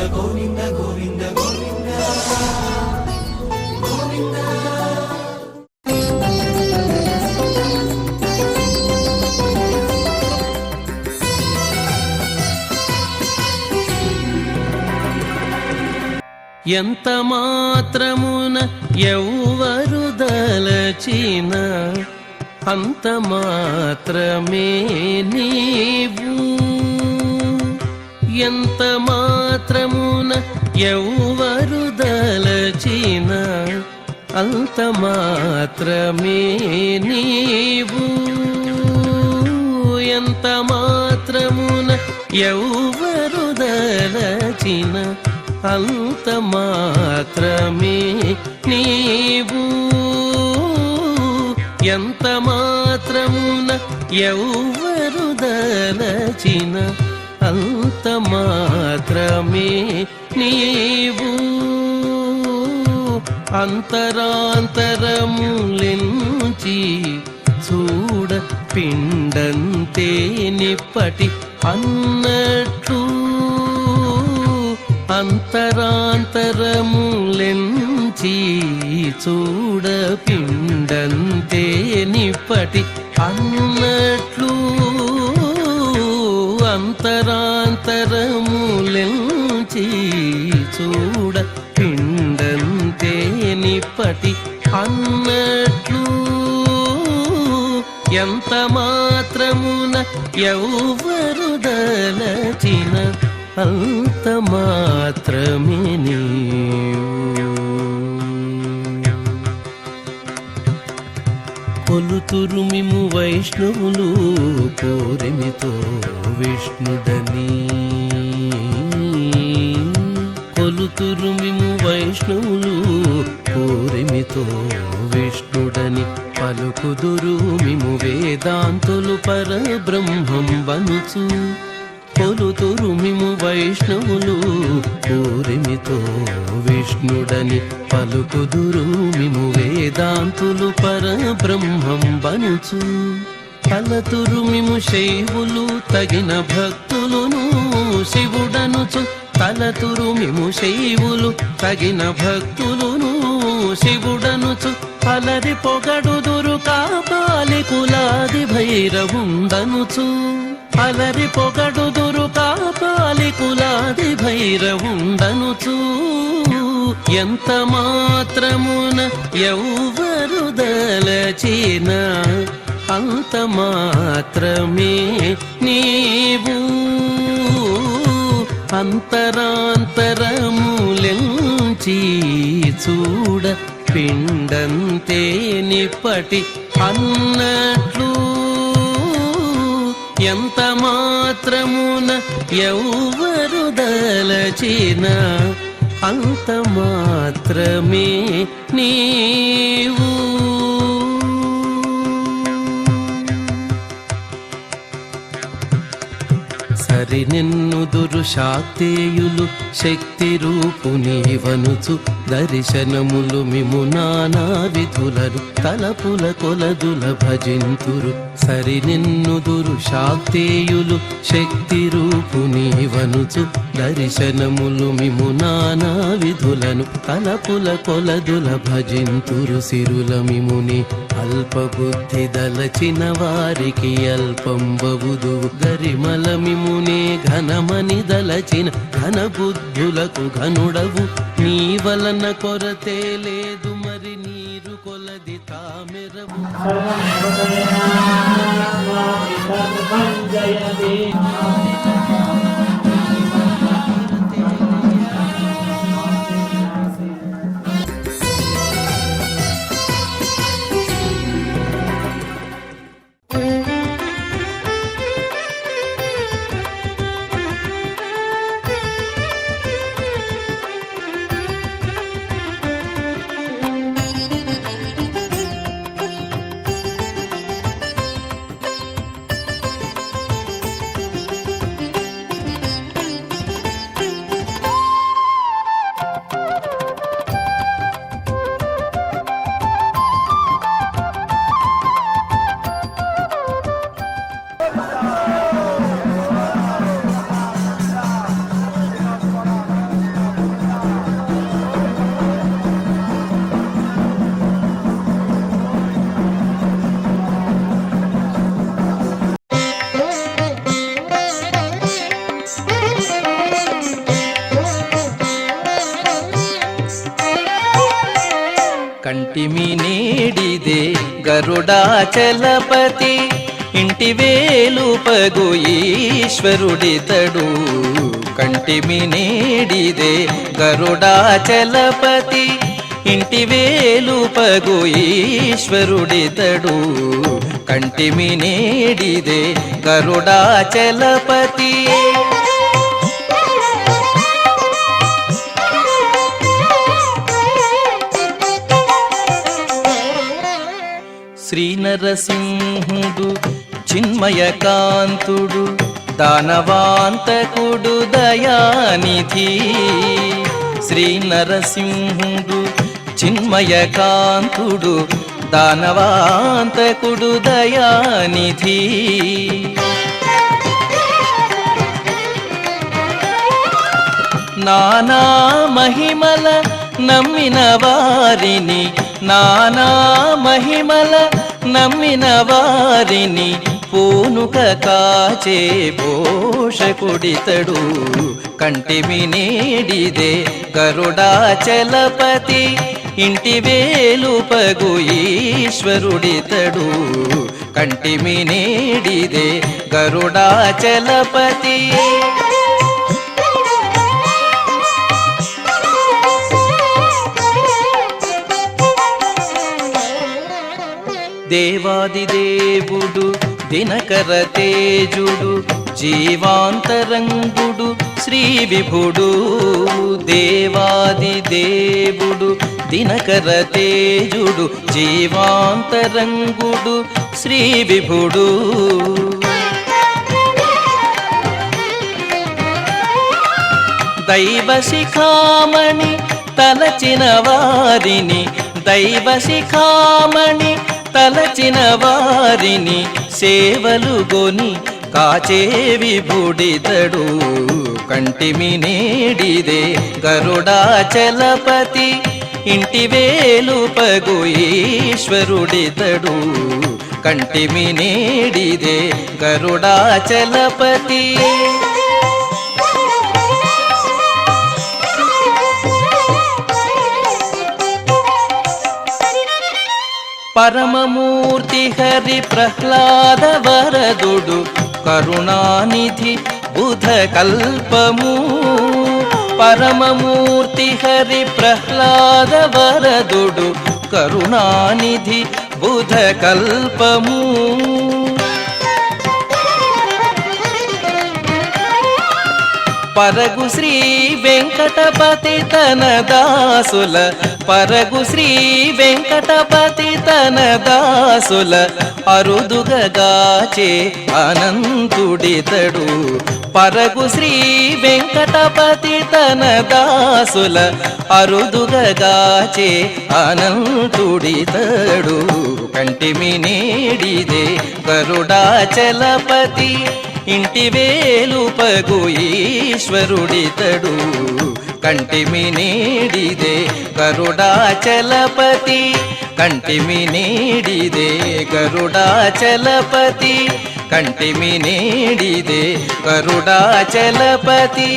గోవింద గోవింద గోవింద గోవింద. ఎంత మాత్రమున ఎవ్వరు దలచిన అంత మాత్రమే నీవు. ఎంత మాత్రమున ఎవ్వరు దలచిన అంత మాత్రమే నీవు. ఎంత మాత్రమున ఎవ్వరు దలచిన అంత మాత్రమే నీవు. ఎంత మాత్రమున ఎవ్వరు దలచిన అంత మాత్రమే నీవు. అంతరాంతరములించి చూడ పిండంతే నిప్పటి అన్నట్లు. అంతరాంతరములెంచి చూడ పిండంతే నిప్పటి అన్నట్లు. అంతరాంతరములెంచి చూడ పిండంతే నిప్పటి అన్నట్లు. ఎంత మాత్రమున ఎవ్వరు దలచిన అంత మాత్రమే నీవు. కొలుతురు మిము వైష్ణవులు కోరిమితో విష్ణుడని. కొలుతురు మిము వైష్ణవులు కోరిమితో విష్ణుడని. పలుకుదురు మిము వేదాంతులు పరబ్రహ్మం వనుచు. కొలుతురు మిము వైష్ణవులు కోరిమితో విష్ణుడని. పలుకుదురు మిము వేదాంతులు పరబ్రహ్మం వనుచు. కలతురు మిము శైవులు తగిన భక్తులును శివుడనుచు. కలతురు మిము శైవులు తగిన భక్తులును శివుడనుచు. అలరి పొగడుదురు కాపాలి కులాది భైరవుందనుచు. అలరి పొగడుదురు కాపాలి కులాది భైరవుందనుచు. ఎంత మాత్రమున ఎవ్వరు దలచిన అంత మాత్రమే నీవు. అంతరాంతరములెంచి చూడ పిండంతే నిప్పటి అన్నట్లు. ఎంత మాత్రమున ఎవ్వరు దలచిన అంత మాత్రమే నీవు. సరి నిన్నుదురు శాక్తేయులు శక్తి రూపునీవనుచు. దర్శనములు మిము నానా విధులను తలపుల కొలదుల భజింతురు. సరి నిన్నుదురు శాక్తేయులు శక్తి రూపునీవనుచు. దర్శనములు మిము నానా విధులను తలపుల కొలదుల భజింతురు. సిరుల మిముని అల్పబుద్ధి దలచిన వారికి అల్పంబవుదు. గరిమల మిమునే ఘనమని దలచిన ఘన బుద్ధులకు ఘనుడవు. నీ వలన కొరతే లేదు మరి నీరు కొలది తామెరవు. గరుడాచలపతి ఇంటి వేలుపగు ఈశ్వరుడితడు కంటిమి నేడిదే గరుడాచలపతి ఇంటి వేలుపగు ఈశ్వరుడితడు కంటిమి నేడిదే గరుడాచలపతి శ్రీ నరసింహుడు చిన్మయకాంతుడు దానవాంతకుడు దయానిధి శ్రీ నరసింహుడు చిన్మయకాంతుడు దానవాంతకుడు దయానిధి నానా మహిమల నమ్మిన వారిని నానా మహిమల నమ్మిన వారిని పూనుక కాచే పోషకుడితడు కంటిమి నేడిదే గరుడాచలపతి ఇంటి వేలుపగు ఈశ్వరుడితడు కంటిమి నేడిదే గరుడాచలపతి దేవాదిదేవుడు దినకర తేజుడు జీవాంతరంగుడు శ్రీ విభుడు దేవాదిదేవుడు దినకర తేజుడు జీవాంతరంగుడు శ్రీ విభుడు దైవ శిఖామణి తలచిన వారిని దైవ శిఖామణి తలచిన వారిని సేవలు గొని కాచే విభుడితడు కంటిమి నేడిదే గరుడాచలపతి ఇంటి వేలుపగు ఈశ్వరుడితడు కంటిమి నేడిదే గరుడాచలపతి పరమమూర్తి హరి ప్రహ్లాద వరదుడు కరుణానిధి బుధ కల్పము పరమమూర్తి హరి ప్రహ్లాద వరదుడు కరుణానిధి బుధ కల్పము పరగు శ్రీ వెంకటపతి తన దాసుల పరగు శ్రీ వెంకటపతి తన దాసుల అరుదుగాచే అనంతుడితడు పరగు శ్రీ వెంకటపతి తన దాసుల అరుదుగాచే అనంతుడితడు కంటిమి నేడిదే గరుడాచలపతి ఇంటి వేలుపగు ఈశ్వరుడితడు కంటిమి నేడిదే గరుడాచలపతి కంటిమి నేడిదే గరుడాచలపతి కంటిమి నేడిదే గరుడాచలపతి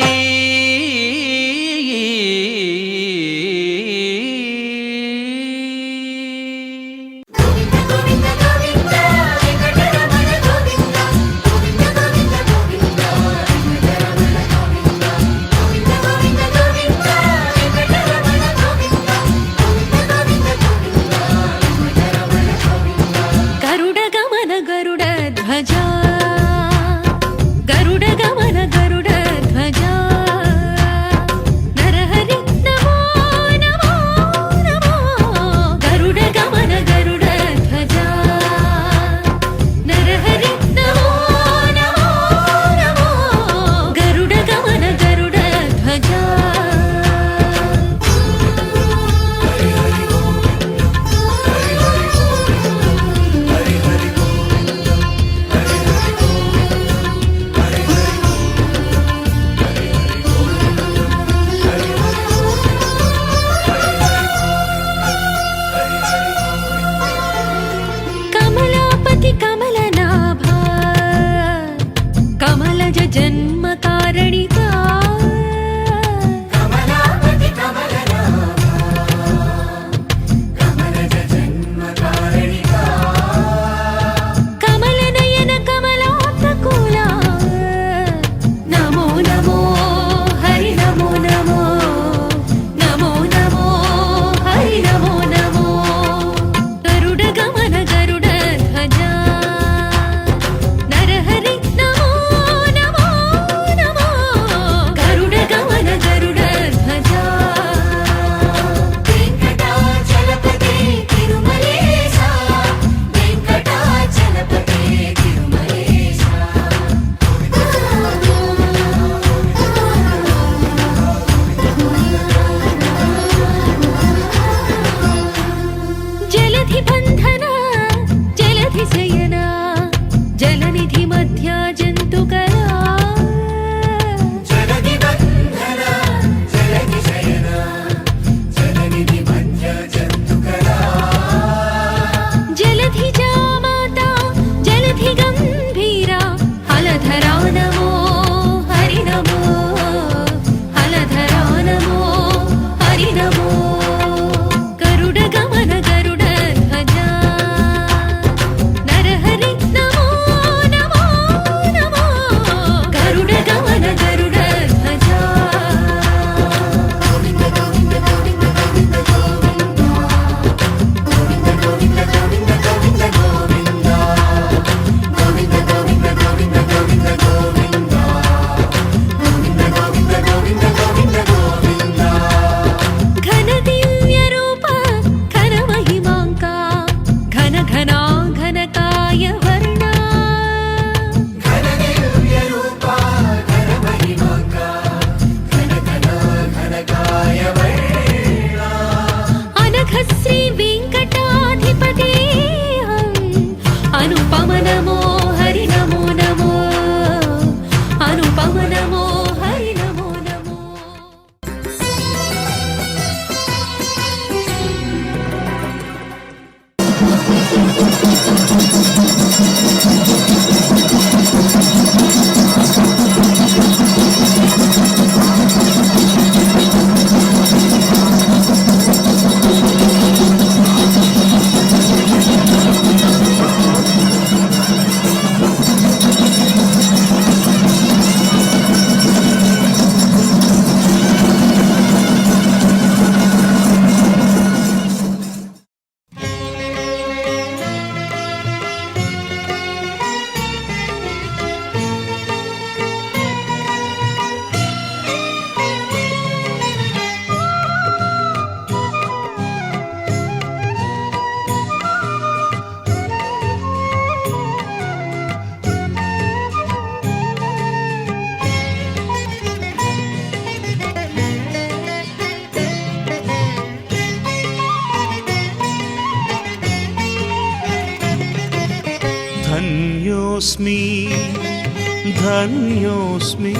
ధన్యోస్మి ధన్యోస్మి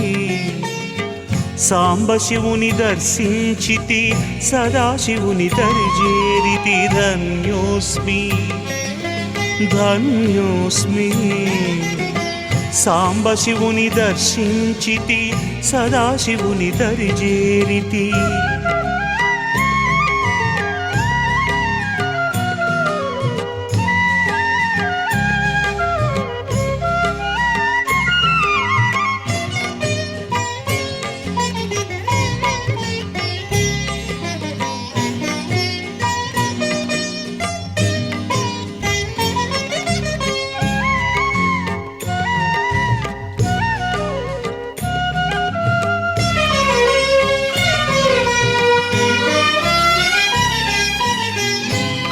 సాంబశివుని దర్శించితి సదాశివుని దరిజేరితి ధన్యోస్మి ధన్యోస్మి సాంబశివుని దర్శించితి సదాశివుని దరిజేరితి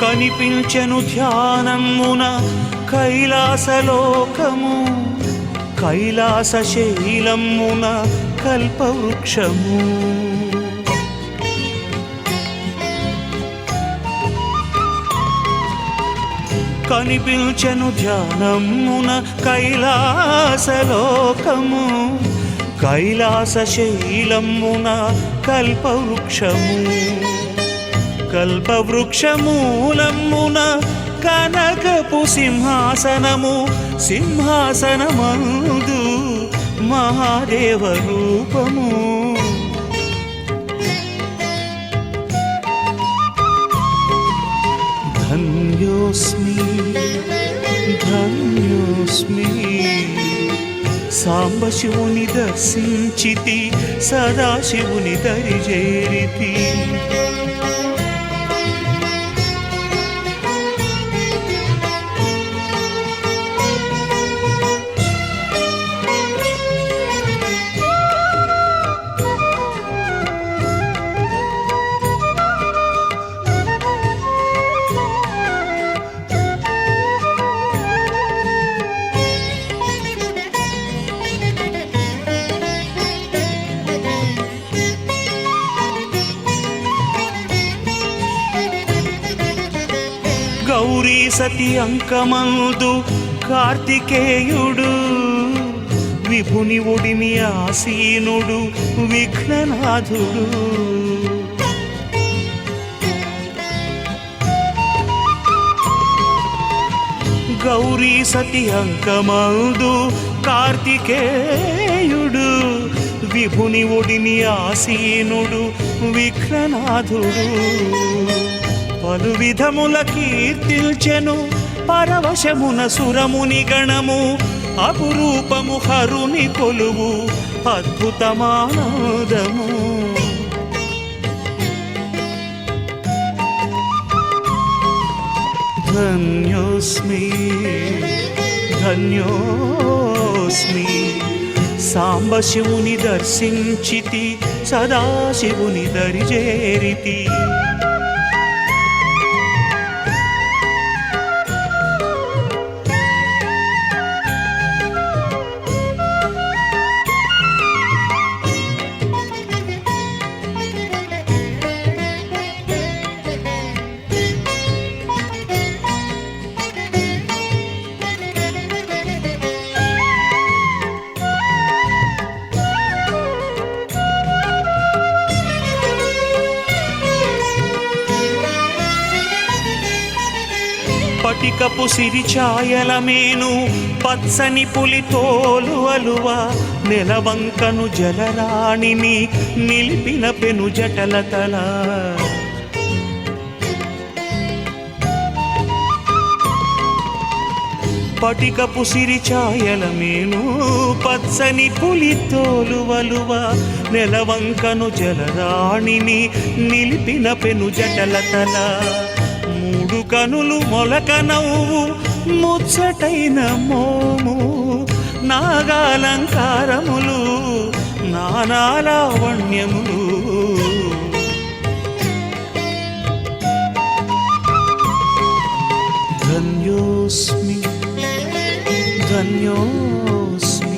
కనిపించెను ధ్యానమున కైలాసలోకము కైలాస శైలమున కల్పవృక్షము కనిపించెను ధ్యానమున కైలాసలోకము కైలాస శైలమున కల్పవృక్షము కల్పవృక్షమూలమున కనకపు సింహాసనము సింహాసనమందు మహాదేవ రూపము ధన్యోస్మి ధన్యోస్మి సాంబశివుని దర్శించితి సదాశివుని దరిజేరితి గౌరీ సతి అంకమందు కార్తికేయుడు విభుని ఒడిమి ఆసీనుడు విఘ్ననాథుడు గౌరీ సతి అంకమందు కార్తికేయుడు విభుని ఒడిమి ఆసీనుడు విఘ్ననాథుడు పలు విధముల కీర్తిల్చెను పరవశమున సురముని గణము అపురూపము హరుని కొలువు అద్భుతమానదము ధన్యోస్మి ధన్యోస్మి సాంబశివుని దర్శించితి సదాశివుని దరిజేరితి పటికపు సిరిఛాయల మేను పచ్చని పులి తోలు అలువ నెలవంకను జలరాణిని నిలిపిన పెను జటల తల పటికపు సిరిఛాయల మేను పచ్చని పులి తోలు అలువ నెలవంకను జలరాణిని నిలిపిన పెను జటల తల మూడు కనులు మొలక నవ్వు ముచ్చటైన మోము నాగాలంకారములు నానాలావణ్యములు ధన్యోస్మి ధన్యోస్మి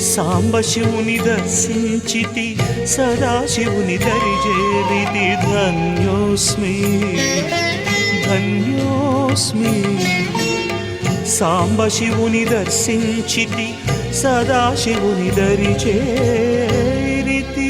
సాంబశివుని దర్శించితి సదాశివుని దరిజేరితి ధన్యోస్మి ధన్యోస్మి సాంబశివుని దర్శించితి సదాశివుని దరి చేరితి